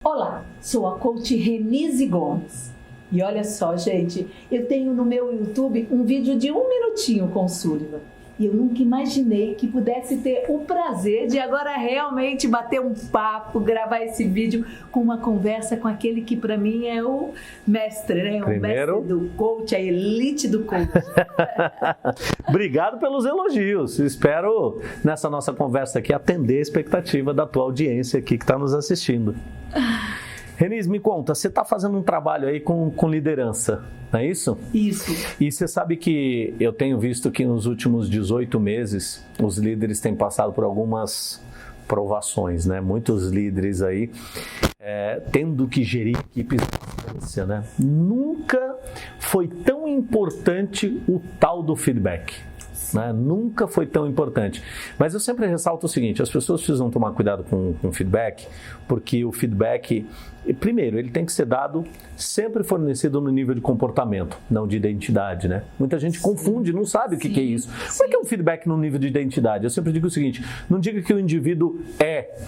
Olá, sou a coach Renise Gomes. E olha só, gente, eu tenho no meu YouTube um vídeo de 1 minutinho com o Sullivan. E eu nunca imaginei que pudesse ter o prazer de agora realmente bater um papo, gravar esse vídeo com uma conversa com aquele que para mim é o mestre, né? O mestre do coach, a elite do coach. Obrigado pelos elogios. Espero, nessa nossa conversa aqui, atender a expectativa da tua audiência aqui que está nos assistindo. Renise, me conta, você está fazendo um trabalho aí com liderança, não é isso? Isso. E você sabe que eu tenho visto que nos últimos 18 meses os líderes têm passado por algumas provações, né? Muitos líderes aí tendo que gerir equipes de distância, né? Nunca foi tão importante o tal do feedback. Né? Nunca foi tão importante. Mas eu sempre ressalto o seguinte, as pessoas precisam tomar cuidado com o feedback, porque o feedback, primeiro, ele tem que ser dado sempre fornecido no nível de comportamento, não de identidade, né? Muita gente confunde, não sabe o que é isso. Como é que é um feedback no nível de identidade? Eu sempre digo o seguinte, não diga que o indivíduo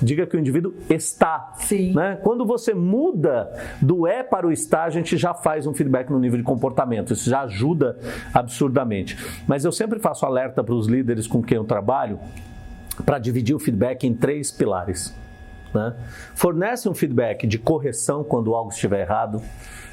diga que o indivíduo está. Né? Quando você muda do para o está, a gente já faz um feedback no nível de comportamento, isso já ajuda absurdamente. Mas eu sempre faço alerta para os líderes com quem eu trabalho para dividir o feedback em 3 pilares. Né? Fornece um feedback de correção quando algo estiver errado,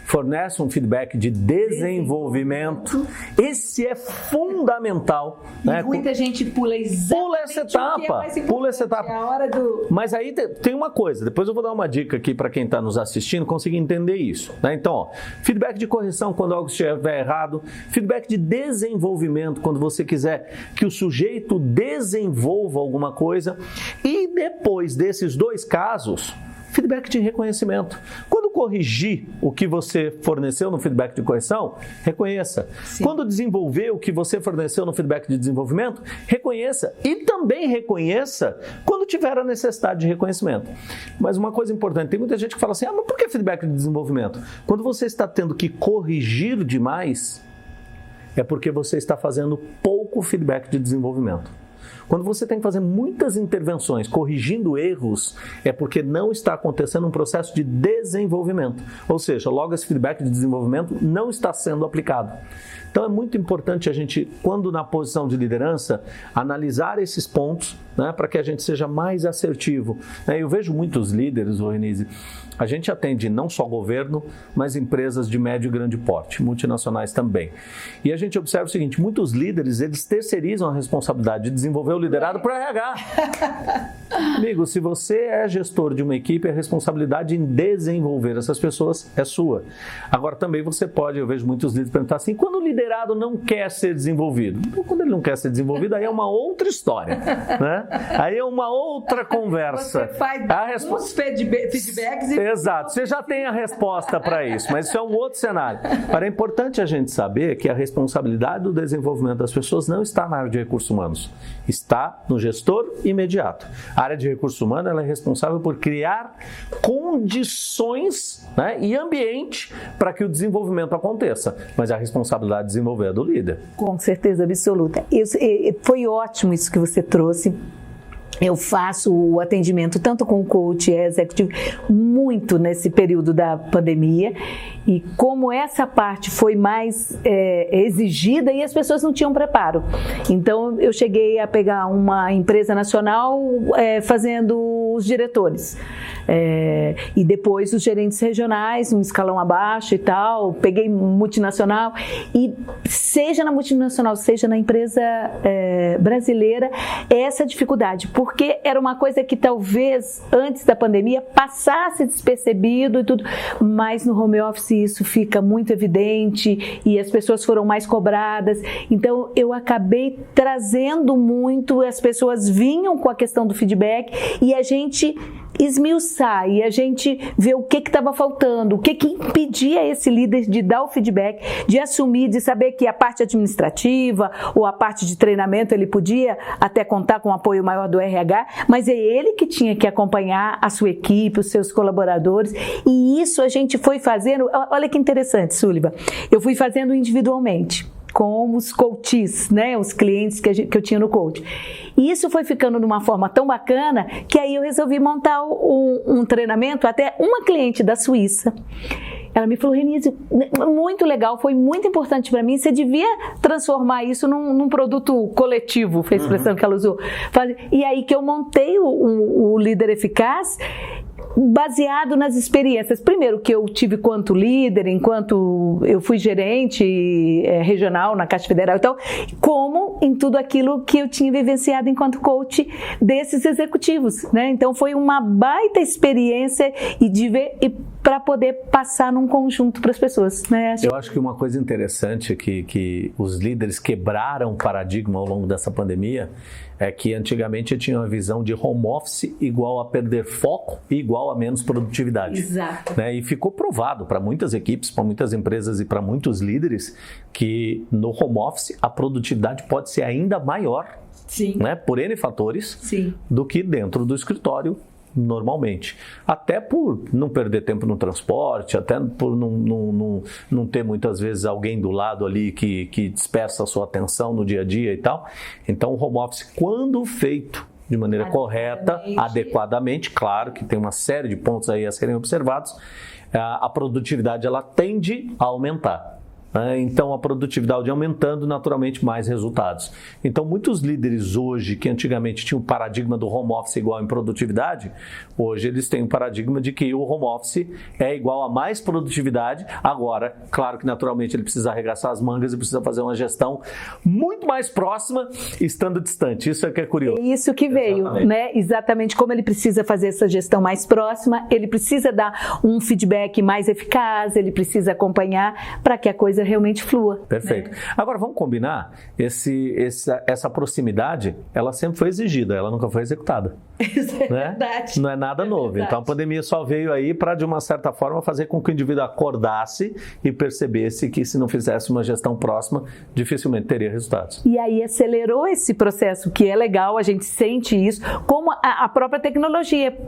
fornece um feedback de desenvolvimento. Esse é fundamental. E né? Muita gente pula essa etapa. Pula essa etapa. É a hora do... Mas aí tem uma coisa, depois eu vou dar uma dica aqui para quem está nos assistindo conseguir entender isso. Né? Então, ó, feedback de correção quando algo estiver errado, feedback de desenvolvimento quando você quiser que o sujeito desenvolva alguma coisa, e depois desses 2 casos, feedback de reconhecimento. Quando corrigir o que você forneceu no feedback de correção, reconheça. Sim. Quando desenvolver o que você forneceu no feedback de desenvolvimento, reconheça. E também reconheça quando tiver a necessidade de reconhecimento. Mas uma coisa importante, tem muita gente que fala assim, mas por que feedback de desenvolvimento? Quando você está tendo que corrigir demais, é porque você está fazendo pouco feedback de desenvolvimento. Quando você tem que fazer muitas intervenções corrigindo erros, é porque não está acontecendo um processo de desenvolvimento. Ou seja, logo esse feedback de desenvolvimento não está sendo aplicado. Então é muito importante a gente, quando na posição de liderança, analisar esses pontos, né, para que a gente seja mais assertivo. Eu vejo muitos líderes, Renise, a gente atende não só governo, mas empresas de médio e grande porte, multinacionais também. E a gente observa o seguinte, muitos líderes, eles terceirizam a responsabilidade de desenvolver o liderado para o RH. Amigo, se você é gestor de uma equipe, a responsabilidade em desenvolver essas pessoas é sua. Agora também você pode, eu vejo muitos líderes perguntar assim, quando o liderado não quer ser desenvolvido? Quando ele não quer ser desenvolvido, aí é uma outra história, né? Aí é uma outra conversa. Você faz uns feedbacks e... Exato, você já tem a resposta para isso, mas isso é um outro cenário. Agora, é importante a gente saber que a responsabilidade do desenvolvimento das pessoas não está na área de recursos humanos, está no gestor imediato. A área de recursos humanos ela é responsável por criar condições, né, e ambiente para que o desenvolvimento aconteça, mas a responsabilidade de desenvolver é do líder. Com certeza absoluta. Foi ótimo isso que você trouxe. Eu faço o atendimento tanto com o coach e executivo muito nesse período da pandemia, e como essa parte foi mais exigida e as pessoas não tinham preparo. Então eu cheguei a pegar uma empresa nacional fazendo os diretores e depois os gerentes regionais, um escalão abaixo e tal, peguei multinacional, e seja na multinacional, seja na empresa brasileira, essa dificuldade, porque era uma coisa que talvez antes da pandemia passasse despercebido e tudo, mas no home office isso fica muito evidente e as pessoas foram mais cobradas. Então eu acabei trazendo muito, as pessoas vinham com a questão do feedback e a gente esmiuçar e a gente ver o que estava faltando, o que impedia esse líder de dar o feedback, de assumir, de saber que a parte administrativa ou a parte de treinamento ele podia até contar com o apoio maior do RH, mas é ele que tinha que acompanhar a sua equipe, os seus colaboradores, e isso a gente foi fazendo. Olha que interessante, Sullivan, eu fui fazendo individualmente com os coaches, né, os clientes que eu tinha no coach. E isso foi ficando de uma forma tão bacana que aí eu resolvi montar um treinamento. Até uma cliente da Suíça, ela me falou: Renise, muito legal, foi muito importante para mim, você devia transformar isso num produto coletivo, foi a expressão que ela usou. E aí que eu montei o Líder Eficaz, baseado nas experiências, primeiro que eu tive quanto líder, enquanto eu fui gerente regional na Caixa Federal e tal, como em tudo aquilo que eu tinha vivenciado enquanto coach desses executivos, né? Então foi uma baita experiência para poder passar num conjunto para as pessoas, né? Eu acho que uma coisa interessante que os líderes quebraram o paradigma ao longo dessa pandemia é que antigamente tinha uma visão de home office igual a perder foco e igual a menos produtividade. Exato. Né? E ficou provado para muitas equipes, para muitas empresas e para muitos líderes que no home office a produtividade pode ser ainda maior, sim, né? Por N fatores, sim, do que dentro do escritório normalmente. Até por não perder tempo no transporte, até por não ter muitas vezes alguém do lado ali que dispersa a sua atenção no dia a dia e tal. Então o home office, quando feito de maneira correta, adequadamente, claro que tem uma série de pontos aí a serem observados, a produtividade ela tende a aumentar. Então a produtividade aumentando, naturalmente mais resultados. Então muitos líderes hoje, que antigamente tinham o paradigma do home office igual em produtividade, hoje eles têm o paradigma de que o home office é igual a mais produtividade. Agora, claro que naturalmente ele precisa arregaçar as mangas e precisa fazer uma gestão muito mais próxima, estando distante. Isso é que é curioso. É isso que veio, exatamente, né? Exatamente como ele precisa fazer essa gestão mais próxima, ele precisa dar um feedback mais eficaz, ele precisa acompanhar para que a coisa realmente flua. Perfeito. Né? Agora vamos combinar, essa proximidade, ela sempre foi exigida, ela nunca foi executada. Isso é, né? Verdade. Não é nada novo. Verdade. Então a pandemia só veio aí para, de uma certa forma, fazer com que o indivíduo acordasse e percebesse que se não fizesse uma gestão próxima, dificilmente teria resultados. E aí acelerou esse processo, que é legal, a gente sente isso, como a própria tecnologia.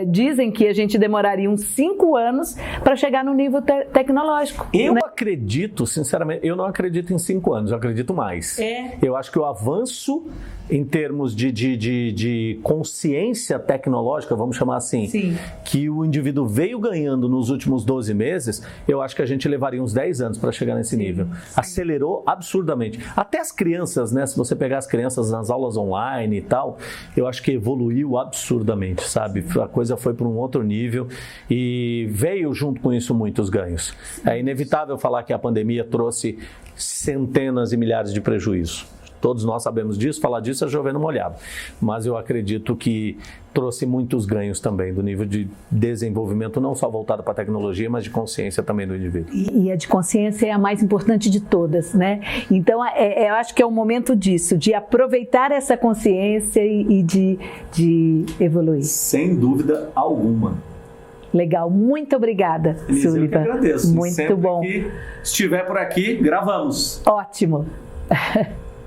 Dizem que a gente demoraria uns 5 anos para chegar no nível tecnológico. Eu acredito, sinceramente, eu não acredito em 5 anos, eu acredito mais. Eu acho que o avanço em termos de consciência tecnológica, vamos chamar assim, sim, que o indivíduo veio ganhando nos últimos 12 meses, eu acho que a gente levaria uns 10 anos para chegar nesse nível. Acelerou absurdamente. Até as crianças, né? Se você pegar as crianças nas aulas online e tal, eu acho que evoluiu absurdamente, sabe? A coisa foi para um outro nível e veio junto com isso muitos ganhos. É inevitável falar que a pandemia trouxe centenas e milhares de prejuízos. Todos nós sabemos disso, falar disso é chover no molhado. Mas eu acredito que trouxe muitos ganhos também do nível de desenvolvimento, não só voltado para a tecnologia, mas de consciência também do indivíduo. E a de consciência é a mais importante de todas, né? Então, eu acho que é o momento disso, de aproveitar essa consciência e de evoluir. Sem dúvida alguma. Legal, muito obrigada, Sullivan. Eu que agradeço. Muito sempre bom. Que estiver por aqui, gravamos. Ótimo.